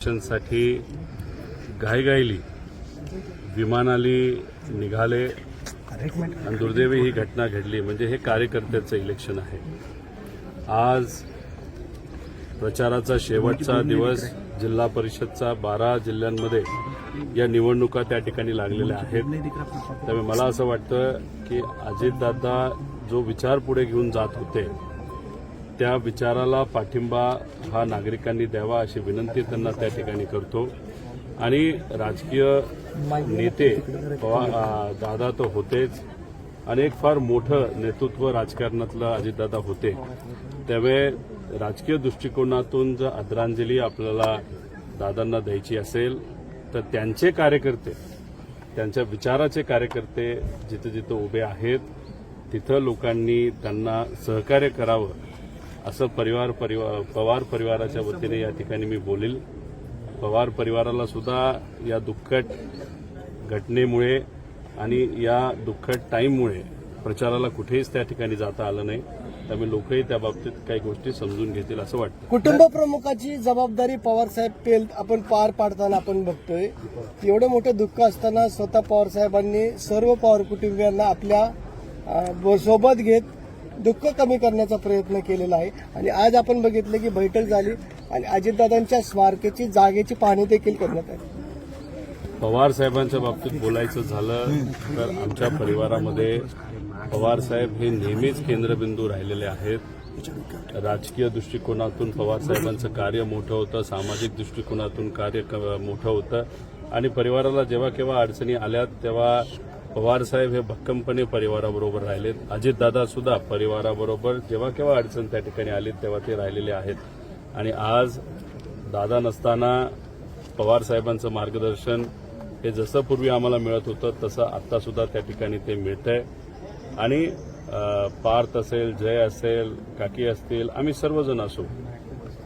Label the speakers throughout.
Speaker 1: साठी घाईघाईली विमानाली निघाले आणि दुर्दैवी ही घटना घडली। म्हणजे हे कार्यकर्त्याचं इलेक्शन आहे। आज प्रचाराचा शेवटचा दिवस, जिल्हा परिषदचा 12 जिल्ह्यांमध्ये या निवडणुका त्या ठिकाणी लागलेल्या आहेत। त्यामुळे मला असं वाटतं की अजितदादा जो विचार पुढे घेऊन जात होते त्या विचाराला पाठिंबा हा नागरिकांनी द्यावा अशी विनंती त्यांना त्या ठिकाणी करतो। आणि राजकीय नेते दादा तर होतेच, आणि एक फार मोठं नेतृत्व राजकारणातलं अजितदादा होते। त्यामुळे राजकीय दृष्टिकोनातून जर आदरांजली आपल्याला दादांना द्यायची असेल तर त्यांचे कार्यकर्ते, त्यांच्या विचाराचे कार्यकर्ते जिथे जिथे उभे आहेत तिथं लोकांनी त्यांना सहकार्य करावं असं पवार परिवाराच्या वतीने या ठिकाणी मी बोलेल। पवार परिवाराला सुद्धा या दुःखद घटनेमुळे आणि या दुःखद टाईममुळे प्रचाराला कुठेच त्या ठिकाणी जाता आलं नाही। त्यामुळे लोकही त्या बाबतीत काही गोष्टी समजून घेतील असं वाटतं।
Speaker 2: कुटुंब प्रमुखाची जबाबदारी पवारसाहेब पेल आपण पार पाडताना आपण बघतोय। एवढं मोठं दुःख असताना स्वतः पवारसाहेबांनी सर्व पवार कुटुंबियांना आपल्या सोबत घेत दुःख कमी करण्याचा प्रयत्न केलेला आहे। आणि आज आपण बघितलं की बैठक झाली आणि अजितदादांच्या स्मारकाची जागेची पाहणी देखील करण्यात आली।
Speaker 1: पवार साहेबांच्या बाबतीत बोलायचं झालं तर आमच्या परिवारामध्ये पवार साहेब हे नेहमीच केंद्रबिंदू राहिलेले आहेत। राजकीय दृष्टिकोनातून पवार साहेबांचं कार्य मोठं होतं, सामाजिक दृष्टिकोनातून कार्य मोठं होतं, आणि परिवाराला जेव्हा केव्हा अडचणी आल्या तेव्हा पवार साहेब हे भक्कमपणे परिवाराबरोबर राहिलेत। अजितदादा सुद्धा परिवाराबरोबर जेव्हा केव्हा अडचण त्या ठिकाणी आली तेव्हा ते राहिलेले आहेत। आणि आज दादा नसताना पवार साहेबांचं मार्गदर्शन हे जसं पूर्वी आम्हाला मिळत होतं तसं आता सुद्धा त्या ठिकाणी ते मिळतंय। आणि पार्थ असेल, जय असेल, काकी असतील, आम्ही सर्वजण असू,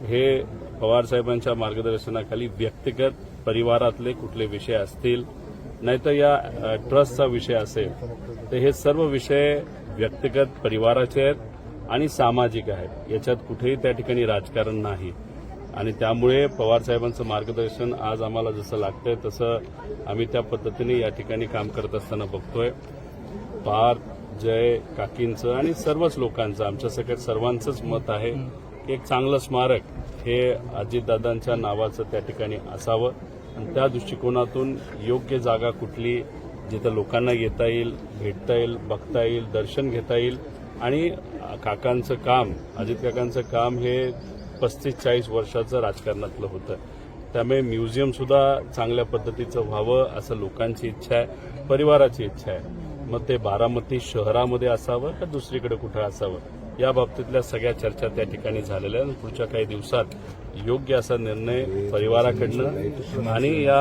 Speaker 1: हे पवार साहेबांच्या मार्गदर्शनाखाली व्यक्तिगत परिवारातले कुठले विषय असतील, नाहीतर या ट्रस्टचा विषय असेल, तर हे सर्व विषय व्यक्तिगत परिवाराचे आहेत आणि सामाजिक आहेत। याच्यात कुठेही त्या ठिकाणी राजकारण नाही। आणि त्यामुळे पवार साहेबांचं मार्गदर्शन आज आम्हाला जसं लागतंय तसं आम्ही त्या पद्धतीने या ठिकाणी काम करत असताना बघतोय। पार्थ, जय, काकींचं आणि सर्वच लोकांचं, आमच्या सगळ्या सर्वांचंच मत आहे की एक चांगलं स्मारक हे अजितदादांच्या नावाचं त्या ठिकाणी असावं। आणि त्या दृष्टिकोनातून योग्य जागा कुठली जिथं लोकांना येता येईल, भेटता येईल, बघता येईल, दर्शन घेता येईल। आणि काकांचं काम, अजित काकांचं काम हे 35-40 वर्षाचं राजकारणातलं होतं। त्यामुळे म्युझियम सुद्धा चांगल्या पद्धतीचं व्हावं असं लोकांची इच्छा आहे, परिवाराची इच्छा आहे। मग ते बारामती शहरामध्ये असावं का दुसरीकडे कुठं असावं, या बाबतीतल्या सगळ्या चर्चा त्या ठिकाणी झालेल्या आहेत। पुढच्या काही दिवसात योग्य असा निर्णय परिवाराकडनं आणि या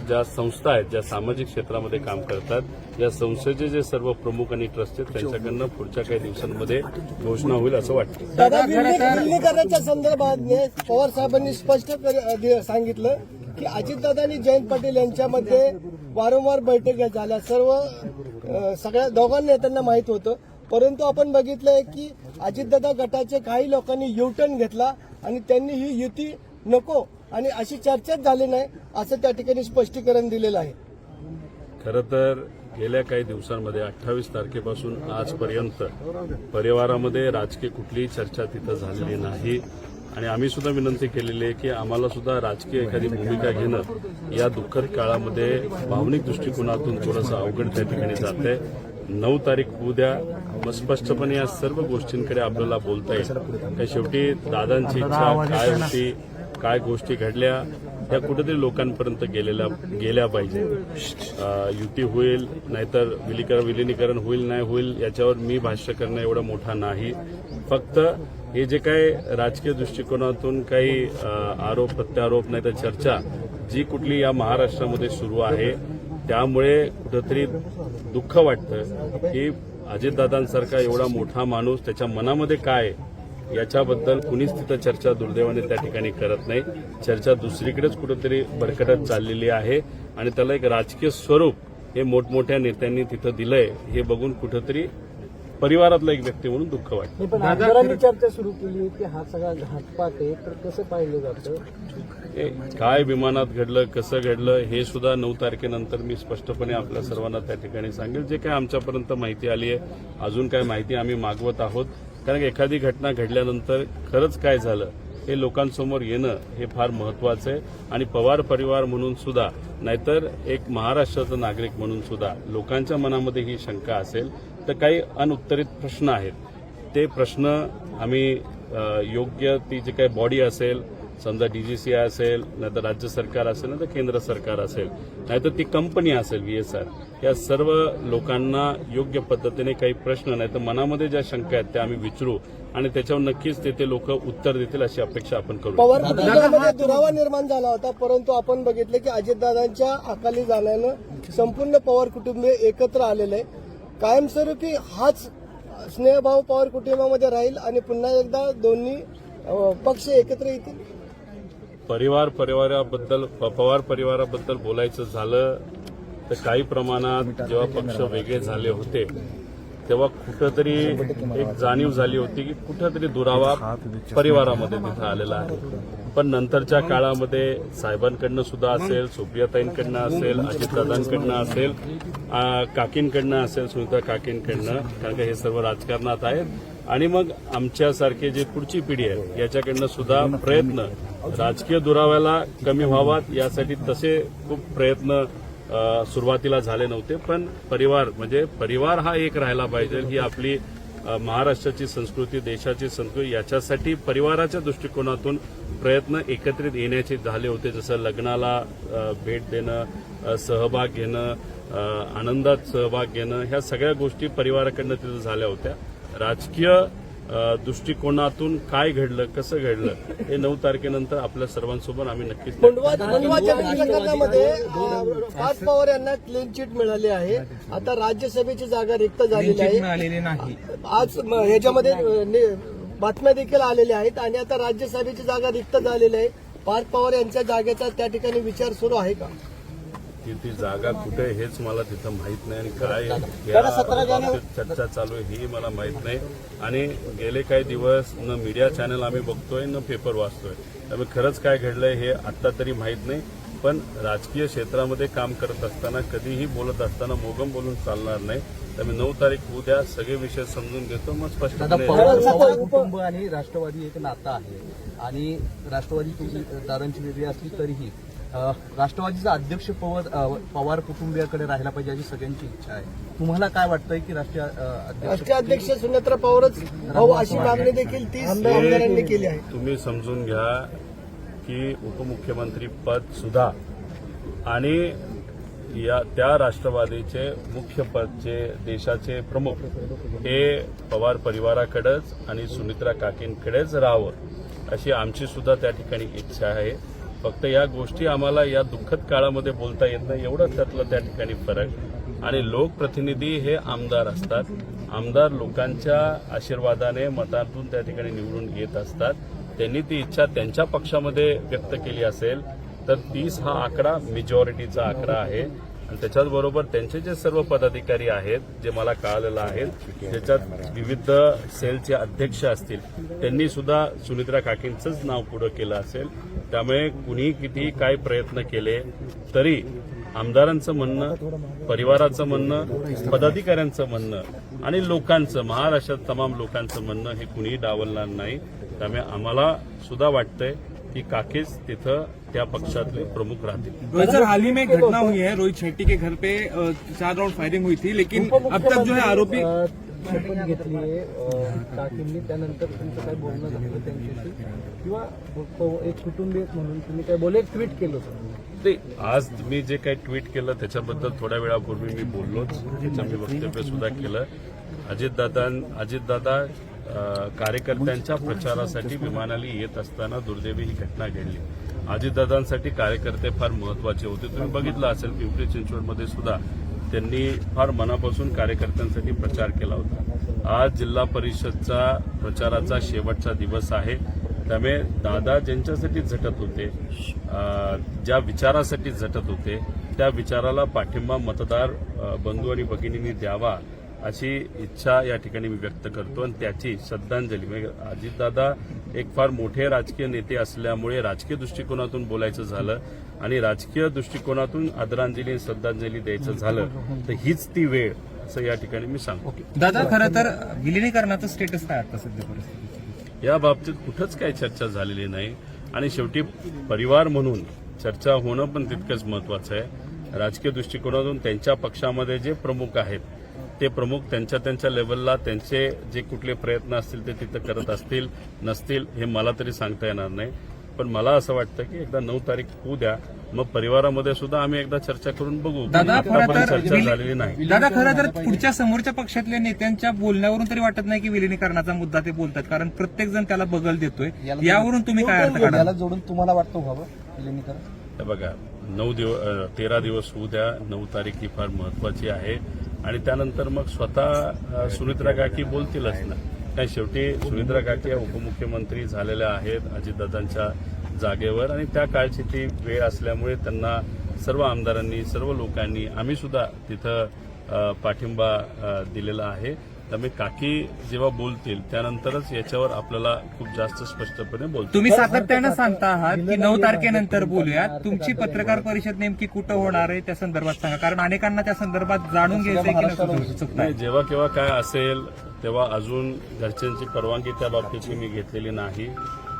Speaker 1: ज्या संस्था आहेत, ज्या सामाजिक क्षेत्रामध्ये काम करतात, या संस्थेचे जे सर्व प्रमुख आणि ट्रस्ट आहेत त्यांच्याकडनं पुढच्या काही दिवसांमध्ये घोषणा होईल असं वाटतं।
Speaker 2: दादा, विलीनीकरणाच्या संदर्भात पवार साहेबांनी स्पष्ट सांगितलं की अजितदादा आणि जयंत पाटील यांच्यामध्ये वारंवार बैठका झाल्या, सगळ्या दोघांना नेत्यांना माहीत होतं। परंतु आपण बघितलंय की अजितदादा गटाचे काही लोकांनी युटर्न घेतला आणि त्यांनी ही युती नको आणि अशी चर्चाच झाली नाही असं त्या ठिकाणी स्पष्टीकरण दिलेलं आहे।
Speaker 1: खरं तर गेल्या काही दिवसांमध्ये 28 तारखेपासून आजपर्यंत परिवारामध्ये राजकीय कुठलीही चर्चा तिथं झालेली नाही। आणि आम्ही सुद्धा विनंती केलेली आहे की आम्हाला सुद्धा राजकीय एखादी भूमिका घेणं या दुःखद काळामध्ये भावनिक दृष्टिकोनातून थोडंसं अवघड त्या ठिकाणी जातंय। 9 तारीख होऊ द्या, मग स्पष्टपणे या सर्व गोष्टींकडे आपल्याला बोलता येईल। तर शेवटी दादांची इच्छा काय होती, काय गोष्टी घडल्या, त्या कुठेतरी लोकांपर्यंत गेल्या पाहिजे। युती होईल नाहीतर विलीनीकरण होईल नाही होईल याच्यावर मी भाष्य करणं एवढा मोठा नाही। फक्त हे जे काही राजकीय दृष्टिकोनातून काही आरोप प्रत्यारोप नाही तर चर्चा जी कुठली या महाराष्ट्रामध्ये सुरू आहे, त्यामुळे कुठंतरी दुःख वाटतं की अजितदादांसारखा एवढा मोठा माणूस, त्याच्या मनामध्ये काय याच्याबद्दल कुणीच तिथं चर्चा दुर्दैवाने त्या ठिकाणी करत नाही। चर्चा दुसरीकडेच कुठेतरी भरकटत चाललेली आहे आणि त्याला एक राजकीय स्वरूप हे मोठमोठ्या नेत्यांनी तिथं दिलंय, हे बघून कुठेतरी परिवारातला एक व्यक्ती म्हणून दुःख वाटतं.
Speaker 2: पण आमदारांनी चर्चा सुरू केली की हा सगळा घातपात आहे, तर कसं पाहिलं जातं?
Speaker 1: हे काय विमानात घडलं, कसं घडलं, हे सुद्धा 9 तारखेनंतर मी स्पष्टपणे आपल्या सर्वांना त्या ठिकाणी सांगेल. जे काय आमच्यापर्यंत माहिती आली आहे, अजून काय माहिती आम्ही मागवत आहोत. कारण एखादी घटना घडल्यानंतर खरंच काय झालं हे लोकांसमोर येणं हे फार महत्वाचं आहे. आणि पवार परिवार म्हणून सुद्धा, नाहीतर एक महाराष्ट्राचा नागरिक म्हणून सुद्धा लोकांच्या मनामध्ये ही शंका असेल तर काही अनुत्तरित प्रश्न आहेत. ते प्रश्न आम्ही योग्य ती जी काही बॉडी असेल, समजा डीजीसीआय असेल, नाहीतर राज्य सरकार असेल, नाहीतर केंद्र सरकार असेल, नाहीतर ती कंपनी असेल VSR, या सर्व लोकांना योग्य पद्धतीने काही प्रश्न नाही तर मनामध्ये ज्या शंका आहेत त्या आम्ही विचारू आणि त्याच्यावर नक्कीच ते लोक उत्तर देतील अशी अपेक्षा आपण करू.
Speaker 2: पवार कुटुंबामध्ये दुरावा निर्माण झाला होता, परंतु आपण बघितलं की अजितदादांच्या अकाली जाण्यानं संपूर्ण पवार कुटुंबीय एकत्र आलेले आहे. कायमस्वरूपी हाच स्नेहभाव पवार कुटुंबामध्ये राहील आणि पुन्हा एकदा दोन्ही पक्ष एकत्र येतील.
Speaker 1: पवार परिवाराबद्दल बोलायचं झालं तर काही प्रमाणात जेव्हा पक्ष वेगळे झाले होते तेव्हा कुठंतरी एक जाणीव झाली होती की कुठंतरी दुरावा परिवारामध्ये तिथं आलेला आहे. पण नंतरच्या काळामध्ये साहेबांकडनं सुद्धा असेल, सुप्रियाताईंकडनं असेल, अजितदादांकडनं असेल, काकींकडनं असेल, सुनीता काकींकडनं, कारण का हे सर्व राजकारणात आहेत. आणि मग आमच्यासारखे जे पुढची पिढी आहे याच्याकडनं सुद्धा प्रयत्न राजकीय दुराव्याला कमी व्हावात यासाठी तसे खूप प्रयत्न सुरुवातीला झाले नव्हते. पण परिवार हा एक राहायला पाहिजे ही आपली महाराष्ट्राची संस्कृती, देशाची संस्कृती, याच्यासाठी परिवाराच्या दृष्टिकोनातून प्रयत्न एकत्रित येण्याचे झाले होते. जसं लग्नाला भेट देणं, सहभाग घेणं, आनंदात सहभाग घेणं, ह्या सगळ्या गोष्टी परिवाराकडनं तिथं झाल्या होत्या. राजकीय दृष्टिकोनातून काय घडलं, कसं घडलं हे 9 तारखेनंतर आपल्या सर्वांसोबत आम्ही नक्कीच.
Speaker 2: प्रकरणामध्ये पार्थ पवार यांना क्लीन चिट मिळाली आहे. आता राज्यसभेची जागा रिक्त झालेली आहे. आज ह्याच्यामध्ये बातम्या देखील आलेल्या आहेत आणि आता राज्यसभेची जागा रिक्त झालेली आहे. पार्थ पवार यांच्या जागेचा त्या ठिकाणी विचार सुरू आहे का?
Speaker 1: ती जागा कुठे हेच मला तिथं माहित नाही आणि काय चर्चा चालू आहे ही मला माहित नाही. आणि गेले काही दिवस न मीडिया चॅनल आम्ही बघतोय न पेपर वाचतोय, त्यामुळे खरंच काय घडलंय हे आता तरी माहित नाही. पण राजकीय क्षेत्रामध्ये काम करत असताना, कधीही बोलत असताना मोगम बोलून चालणार नाही. त्यामुळे 9 तारीख उद्या सगळे विषय समजून घेतो, मग स्पष्टपणे.
Speaker 3: पवार कुटुंब आणि राष्ट्रवादी एक नातं आहे आणि राष्ट्रवादी दारांची वेगळी असली तरीही राष्ट्रवादीचा अध्यक्ष पवार कुटुंबियाकडे राहायला पाहिजे अशी सगळ्यांची इच्छा आहे. तुम्हाला काय वाटतंय की
Speaker 2: राष्ट्रीय अध्यक्ष सुनेत्रा पवारच अशी मागणी देखील 30 आमदारांनी केली आहे.
Speaker 1: तुम्ही समजून घ्या की उपमुख्यमंत्री पद सुद्धा आणि त्या राष्ट्रवादीचे मुख्य पदचे देशाचे प्रमुख हे पवार परिवाराकडेच आणि सुनित्रा काकींकडेच राहावं अशी आमची सुद्धा त्या ठिकाणी इच्छा आहे. फक्त या गोष्टी आम्हाला या दुःखद काळामध्ये बोलता येत नाही, एवढंच त्यातलं त्या ठिकाणी फरक. आणि लोकप्रतिनिधी हे आमदार असतात. आमदार लोकांच्या आशीर्वादाने, मतातून त्या ठिकाणी निवडून येत असतात. त्यांनी ती इच्छा त्यांच्या पक्षामध्ये व्यक्त केली असेल तर 30 हा आकडा मेजॉरिटीचा आकडा आहे. आणि त्याच्याच बरोबर त्यांचे जे सर्व पदाधिकारी आहेत, जे मला कळालेलं आहेत, ज्याच्यात विविध सेलचे अध्यक्ष असतील, त्यांनी सुद्धा सुनित्रा काकींचंच नाव पुढं केलं असेल. त्यामुळे कुणी किती काय प्रयत्न केले तरी आमदारांचं म्हणणं, परिवाराचं म्हणणं, पदाधिकाऱ्यांचं म्हणणं आणि लोकांचं, महाराष्ट्रात तमाम लोकांचं म्हणणं हे कुणीही डावलणार नाही. त्यामुळे आम्हाला सुद्धा वाटतंय कि काकेश तिथं त्या पक्षातले प्रमुख राहतील.
Speaker 4: रोहित सर, हाल ही में एक घटना हुई है, रोहित शेट्टी के घर पे 4 राउंड फायरिंग हुई थी, लेकिन अब तक जो है आरोपी
Speaker 2: शपथ घेतली आहे काकींनी, त्यानंतर तुमचं काय बोलणं झालं त्यांच्याशी किंवा एक कुटुंबीय म्हणून तुम्ही काय बोलले, ट्विट केलं होतं
Speaker 1: ते? आज मी जे काही ट्विट केलं त्याच्याबद्दल थोड्या वेळापूर्वी मी बोललोच, त्याचं मी वक्तव्य सुद्धा केलं. अजितदादा कार्यकर्त्यांच्या प्रचारासाठी विमानाने येत असताना दुर्दैवी ही घटना घडली. अजितदादांसाठी कार्यकर्ते फार महत्वाचे होते. तुम्ही बघितलं असेल पिंपरी चिंचवडमध्ये सुद्धा त्यांनी फार मनापासून कार्यकर्त्यांसाठी प्रचार केला होता. आज जिल्हा परिषदचा प्रचाराचा शेवटचा दिवस आहे. त्यामुळे दादा ज्यांच्यासाठी झटत होते, ज्या विचारासाठी झटत होते, त्या विचाराला पाठिंबा मतदार बंधू आणि भगिनींनी द्यावा अशी इच्छा या ठिकाणी मी व्यक्त करतो आणि त्याची श्रद्धांजली म्हणजे अजितदादा एक फार मोठे राजकीय नेते असल्यामुळे राजकीय दृष्टिकोनातून बोलायचं झालं आणि राजकीय दृष्टिकोनातूून आदरांजली आणि श्रद्धांजली द्यायचं झालं तर हीच ती वेळ असं या ठिकाणी मी सांगतो.
Speaker 4: दादा खरं तर विलिनीकरणाचं स्टेटस काय आता सध्या परिस्थितीत?
Speaker 1: या बाबतीत कुठंच काही चर्चा झालेली नाही आणि शेवटी परिवार म्हणून चर्चा होणं पण तितकंच महत्वाचं आहे. राजकीय दृष्टिकोनातून त्यांच्या पक्षामध्ये जे प्रमुख आहेत ते प्रमुख त्यांच्या लेवलला त्यांचे जे कुठले प्रयत्न असतील ते तिथं करत असतील नसतील हे मला तरी सांगता येणार नाही. पण मला असं वाटतं की एकदा 9 तारीख होऊ द्या, मग परिवारामध्ये सुद्धा आम्ही एकदा चर्चा करून बघू.
Speaker 4: दादा
Speaker 1: आता पण
Speaker 4: खरं तर
Speaker 1: चर्चा झालेली नाही.
Speaker 4: दादा खरं तर पुढच्या समोरच्या पक्षातल्या नेत्यांच्या बोलण्यावरून तरी वाटत नाही की विलिनीकरणाचा मुद्दा ते बोलतात, कारण प्रत्येक जण त्याला बगल देतोय. यावरून तुम्ही काय अर्थ काढाल?
Speaker 3: याला जोडून तुम्हाला वाटतं व्हावं विलिनीकरण?
Speaker 1: हे बघा 13 दिवस होऊ द्या, 9 तारीख ही फार महत्वाची आहे आणि त्यानंतर मग स्वतः सुनित्रा काकी बोलतीलच ना. नाही, शेवटी सुनित्रा काकी या उपमुख्यमंत्री झालेल्या आहेत अजितदादांच्या जागेवर आणि त्या काळची ती वेळ असल्यामुळे त्यांना सर्व आमदारांनी सर्व लोकांनी आम्ही सुद्धा तिथं पाठिंबा दिलेला आहे. त्यामुळे काकी जेव्हा बोलतील त्यानंतरच याच्यावर आपल्याला खूप जास्त स्पष्टपणे बोलतो.
Speaker 4: तुम्ही सातत्यानं सांगता आहात की 9 तारखेनंतर बोलूया. तुमची पत्रकार परिषद नेमकी कुठं होणार आहे त्या संदर्भात सांगा, कारण अनेकांना त्या संदर्भात जाणून घ्यायचंय की नको.
Speaker 1: नाही, जेव्हा केव्हा काय असेल तेव्हा अजून घरच्यांची परवानगी त्या बाबतीतली मी घेतलेली नाही.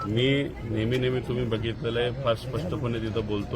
Speaker 1: मी नेहमी तुम्ही बघितलेलं आहे फार स्पष्टपणे तिथं बोलतो.